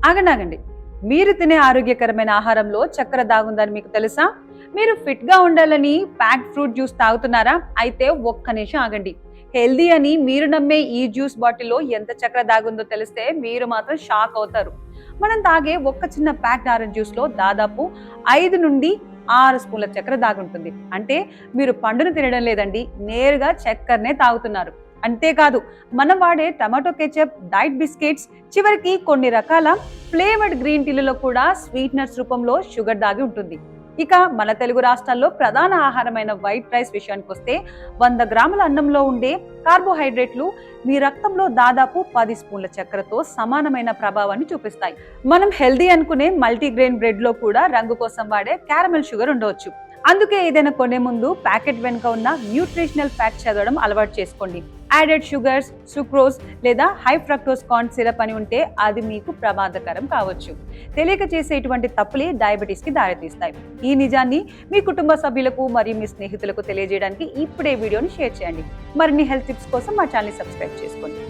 ఆగండి. మీరు తినే ఆరోగ్యకరమైన ఆహారంలో చక్కెర దాగుందని మీకు తెలుసా? మీరు ఫిట్ గా ఉండాలని ప్యాక్డ్ ఫ్రూట్ జ్యూస్ తాగుతున్నారా? అయితే ఒక్క నిమిషం ఆగండి. హెల్దీ అని మీరు నమ్మే ఈ జ్యూస్ బాటిల్లో ఎంత చక్కెర దాగుందో తెలిస్తే మీరు మాత్రం షాక్ అవుతారు. మనం తాగే ఒక్క చిన్న ప్యాక్డ్ ఆరెంజ్ జ్యూస్ లో దాదాపు 5 నుండి 6 స్పూన్ల చక్కెర దాగుంటుంది. అంటే మీరు పండును తినడం లేదండి, నేరుగా చక్కెరనే తాగుతున్నారు. అంతేకాదు, మనం వాడే టమాటో కెచప్, డైట్ బిస్కెట్స్, చివరికి కొన్ని రకాల ఫ్లేవర్డ్ గ్రీన్ టీలలో కూడా స్వీట్నర్స్ రూపంలో షుగర్ దాగి ఉంటుంది. ఇక మన తెలుగు రాష్ట్రాల్లో ప్రధాన ఆహారమైన వైట్ రైస్ విషయానికి వస్తే 100 గ్రాముల అన్నంలో ఉండే కార్బోహైడ్రేట్లు మీ రక్తంలో దాదాపు 10 స్పూన్ల చక్కెరతో సమానమైన ప్రభావాన్ని చూపిస్తాయి. మనం హెల్దీ అనుకునే మల్టీగ్రెయిన్ బ్రెడ్ లో కూడా రంగు కోసం వాడే క్యారమెల్ షుగర్ ఉండవచ్చు. అందుకే ఏదైనా కొనే ముందు ప్యాకెట్ వెనుక ఉన్న న్యూట్రిషనల్ ఫ్యాక్ట్ చదవడం అలవాటు చేసుకోండి. యాడెడ్ షుగర్స్, సుక్రోజ్ లేదా హై ఫ్రక్టోజ్ కార్న్ సిరప్ అని ఉంటే అది మీకు ప్రమాదకరం కావచ్చు. తెలియక చేసే ఇటువంటి తప్పులే డయాబెటీస్ కి దారితీస్తాయి. ఈ నిజాన్ని మీ కుటుంబ సభ్యులకు మరియు మీ స్నేహితులకు తెలియజేయడానికి ఇప్పుడే వీడియోని షేర్ చేయండి. మరిన్ని హెల్త్ టిప్స్ కోసం మా ఛానల్ సబ్స్క్రైబ్ చేసుకోండి.